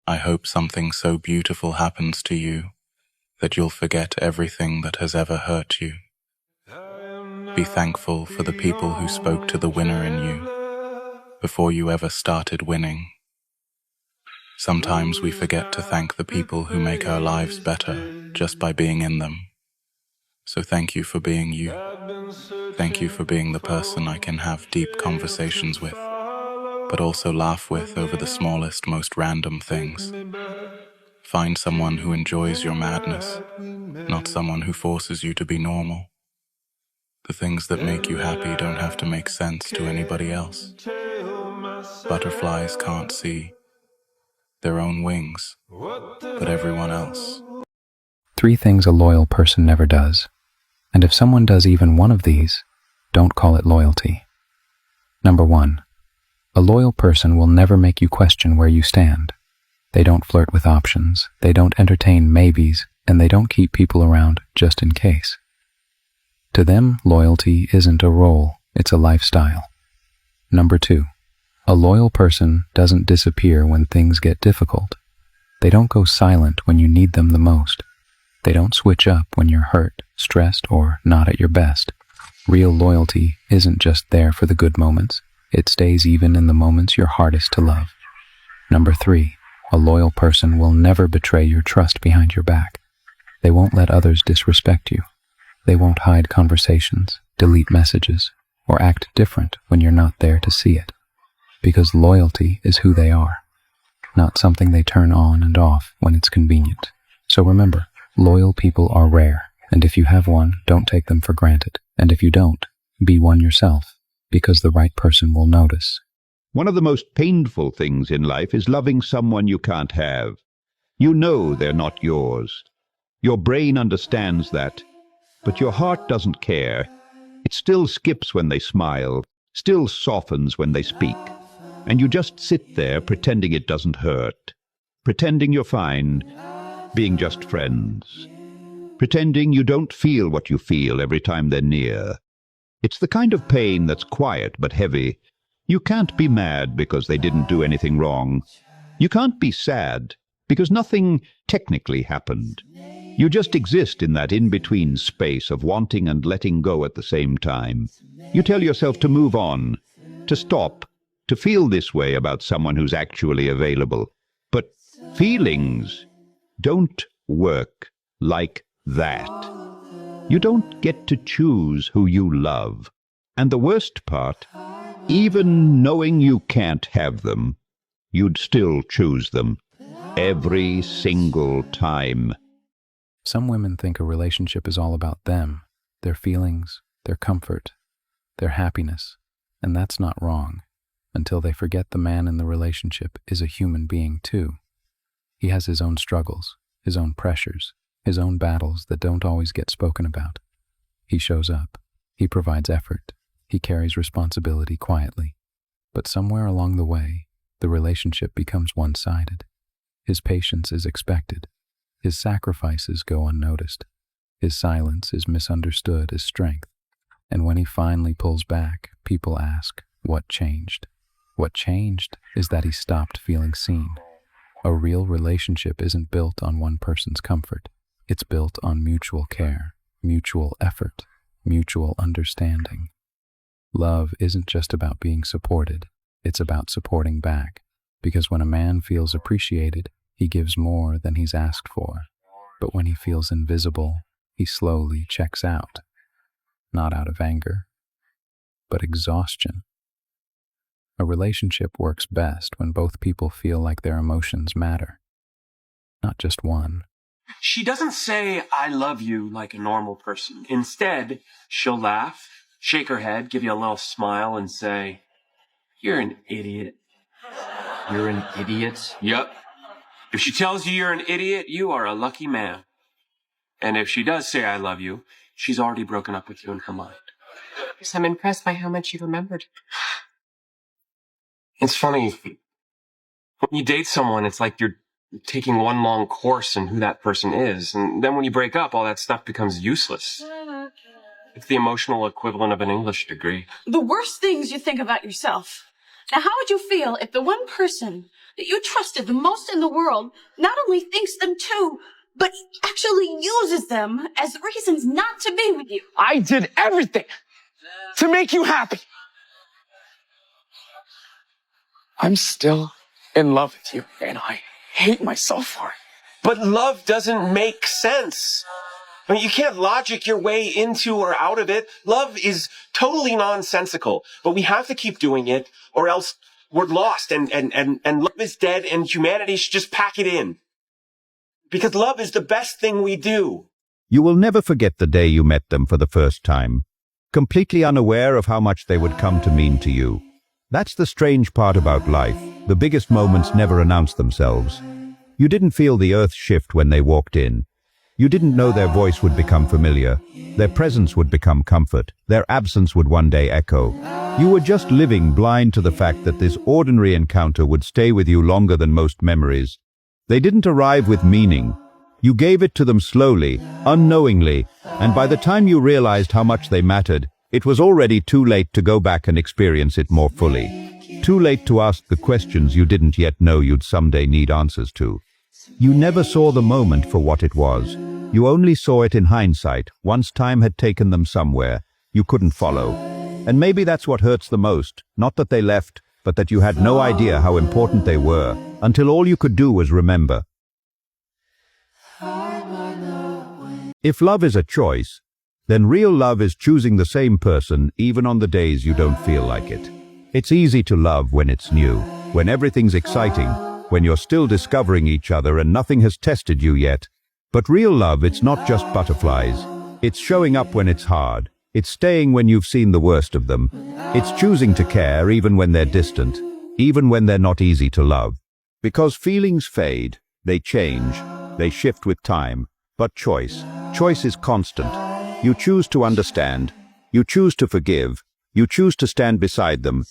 I hope something so beautiful happens to you that you'll forget everything that has ever hurt you. Be thankful for the people who spoke to the winner in you before you ever started winning. Sometimes we forget to thank the people who make our lives better just by being in them. So thank you for being you. Thank you for being the person I can have deep conversations with, but also laugh with over the smallest, most random things. Find someone who enjoys your madness, not someone who forces you to be normal. The things that make you happy don't have to make sense to anybody else. Butterflies can't see their own wings, but everyone else. 3 things a loyal person never does. And if someone does even one of these, don't call it loyalty. Number 1. A loyal person will never make you question where you stand. They don't flirt with options, they don't entertain maybes, and they don't keep people around just in case. To them, loyalty isn't a role, it's a lifestyle. Number 2. A loyal person doesn't disappear when things get difficult. They don't go silent when you need them the most. They don't switch up when you're hurt, stressed, or not at your best. Real loyalty isn't just there for the good moments. It stays even in the moments you're hardest to love. Number 3. A loyal person will never betray your trust behind your back. They won't let others disrespect you. They won't hide conversations, delete messages, or act different when you're not there to see it. Because loyalty is who they are, not something they turn on and off when it's convenient. So remember, loyal people are rare, and if you have one, don't take them for granted. And if you don't, be one yourself, because the right person will notice. One of the most painful things in life is loving someone you can't have. You know they're not yours. Your brain understands that, but your heart doesn't care. It still skips when they smile, still softens when they speak. And you just sit there pretending it doesn't hurt, pretending you're fine, being just friends, pretending you don't feel what you feel every time they're near. It's the kind of pain that's quiet but heavy. You can't be mad because they didn't do anything wrong. You can't be sad because nothing technically happened. You just exist in that in-between space of wanting and letting go at the same time. You tell yourself to move on, to stop, to feel this way about someone who's actually available. But feelings don't work like that. You don't get to choose who you love. And the worst part, even knowing you can't have them, you'd still choose them every single time. Some women think a relationship is all about them, their feelings, their comfort, their happiness, and that's not wrong, until they forget the man in the relationship is a human being too. He has his own struggles, his own pressures, his own battles that don't always get spoken about. He shows up, he provides effort, he carries responsibility quietly, but somewhere along the way, the relationship becomes one-sided. His patience is expected. His sacrifices go unnoticed. His silence is misunderstood as strength. And when he finally pulls back, people ask, what changed? What changed is that he stopped feeling seen. A real relationship isn't built on one person's comfort. It's built on mutual care, mutual effort, mutual understanding. Love isn't just about being supported. It's about supporting back. Because when a man feels appreciated, he gives more than he's asked for. But when he feels invisible, he slowly checks out. Not out of anger, but exhaustion. A relationship works best when both people feel like their emotions matter. Not just one. She doesn't say, I love you, like a normal person. Instead, she'll laugh, shake her head, give you a little smile, and say, you're an idiot. You're an idiot? Yep. If she tells you you're an idiot, you are a lucky man. And if she does say I love you, she's already broken up with you in her mind. I'm impressed by how much you remembered. It's funny, when you date someone, it's like you're taking one long course in who that person is. And then when you break up, all that stuff becomes useless. It's the emotional equivalent of an English degree. The worst things you think about yourself. Now, how would you feel if the one person that you trusted the most in the world, not only thinks them too, but actually uses them as reasons not to be with you. I did everything to make you happy. I'm still in love with you, and I hate myself for it. But love doesn't make sense. I mean, you can't logic your way into or out of it. Love is totally nonsensical, but we have to keep doing it or else we're lost and love is dead and humanity should just pack it in. Because love is the best thing we do. You will never forget the day you met them for the first time, completely unaware of how much they would come to mean to you. That's the strange part about life. The biggest moments never announce themselves. You didn't feel the earth shift when they walked in. You didn't know their voice would become familiar. Their presence would become comfort. Their absence would one day echo. You were just living blind to the fact that this ordinary encounter would stay with you longer than most memories. They didn't arrive with meaning. You gave it to them slowly, unknowingly, and by the time you realized how much they mattered, it was already too late to go back and experience it more fully. Too late to ask the questions you didn't yet know you'd someday need answers to. You never saw the moment for what it was. You only saw it in hindsight, once time had taken them somewhere you couldn't follow. And maybe that's what hurts the most, not that they left, but that you had no idea how important they were, until all you could do was remember. If love is a choice, then real love is choosing the same person even on the days you don't feel like it. It's easy to love when it's new, when everything's exciting, when you're still discovering each other and nothing has tested you yet. But real love, it's not just butterflies. It's showing up when it's hard. It's staying when you've seen the worst of them. It's choosing to care even when they're distant, even when they're not easy to love. Because feelings fade, they change, they shift with time. But choice is constant. You choose to understand, you choose to forgive, you choose to stand beside them,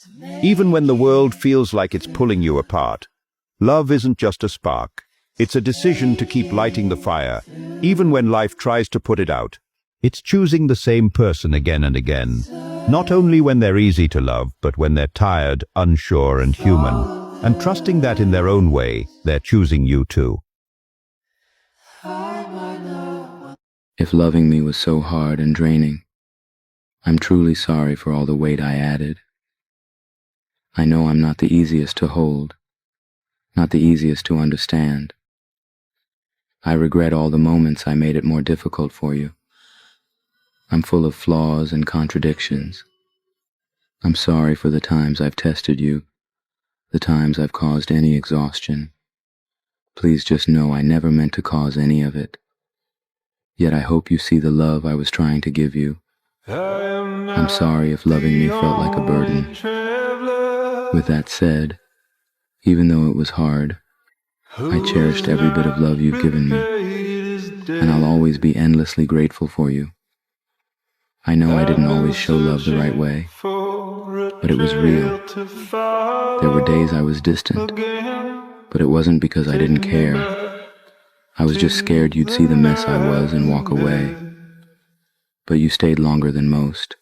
even when the world feels like it's pulling you apart. Love isn't just a spark. It's a decision to keep lighting the fire, even when life tries to put it out. It's choosing the same person again and again, not only when they're easy to love, but when they're tired, unsure, and human, and trusting that in their own way, they're choosing you too. If loving me was so hard and draining, I'm truly sorry for all the weight I added. I know I'm not the easiest to hold, not the easiest to understand. I regret all the moments I made it more difficult for you. I'm full of flaws and contradictions. I'm sorry for the times I've tested you, the times I've caused any exhaustion. Please just know I never meant to cause any of it. Yet I hope you see the love I was trying to give you. I'm sorry if loving me felt like a burden. With that said, even though it was hard, I cherished every bit of love you've given me, and I'll always be endlessly grateful for you. I know I didn't always show love the right way, but it was real. There were days I was distant, but it wasn't because I didn't care. I was just scared you'd see the mess I was and walk away. But you stayed longer than most,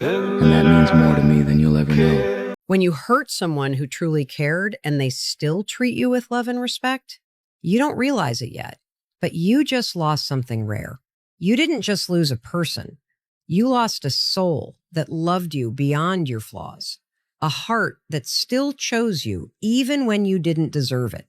and that means more to me than you'll ever know. When you hurt someone who truly cared and they still treat you with love and respect, you don't realize it yet, but you just lost something rare. You didn't just lose a person. You lost a soul that loved you beyond your flaws, a heart that still chose you even when you didn't deserve it.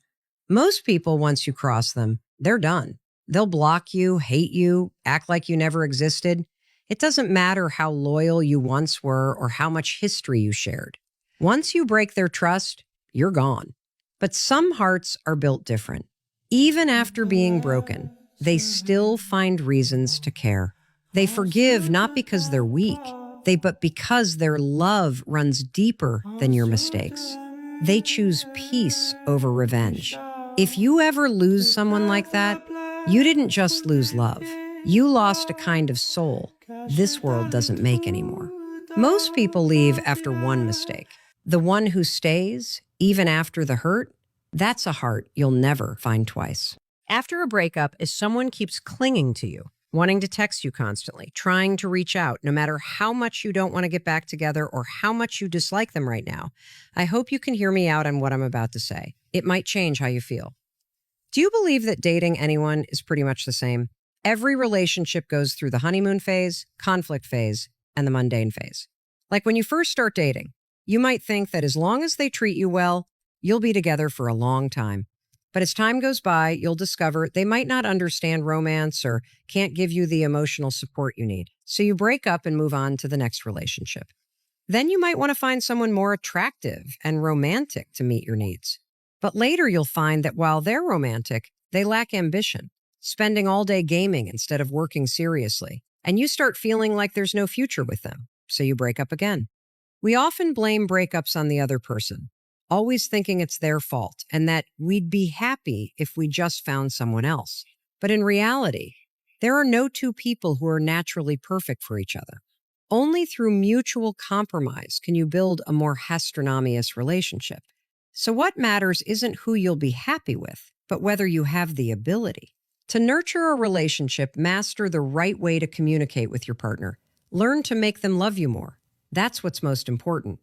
Most people, once you cross them, they're done. They'll block you, hate you, act like you never existed. It doesn't matter how loyal you once were or how much history you shared. Once you break their trust, you're gone. But some hearts are built different. Even after being broken, they still find reasons to care. They forgive not because they're weak, but because their love runs deeper than your mistakes. They choose peace over revenge. If you ever lose someone like that, you didn't just lose love. You lost a kind of soul this world doesn't make anymore. Most people leave after one mistake. The one who stays, even after the hurt, that's a heart you'll never find twice. After a breakup, if someone keeps clinging to you, wanting to text you constantly, trying to reach out, no matter how much you don't want to get back together or how much you dislike them right now. I hope you can hear me out on what I'm about to say. It might change how you feel. Do you believe that dating anyone is pretty much the same? Every relationship goes through the honeymoon phase, conflict phase, and the mundane phase. Like when you first start dating, you might think that as long as they treat you well, you'll be together for a long time. But as time goes by, you'll discover they might not understand romance or can't give you the emotional support you need. So you break up and move on to the next relationship. Then you might want to find someone more attractive and romantic to meet your needs. But later you'll find that while they're romantic, they lack ambition, spending all day gaming instead of working seriously. And you start feeling like there's no future with them. So you break up again. We often blame breakups on the other person, always thinking it's their fault and that we'd be happy if we just found someone else. But in reality, there are no two people who are naturally perfect for each other. Only through mutual compromise can you build a more gastronomious relationship. So what matters isn't who you'll be happy with, but whether you have the ability. To nurture a relationship, master the right way to communicate with your partner. Learn to make them love you more. That's what's most important.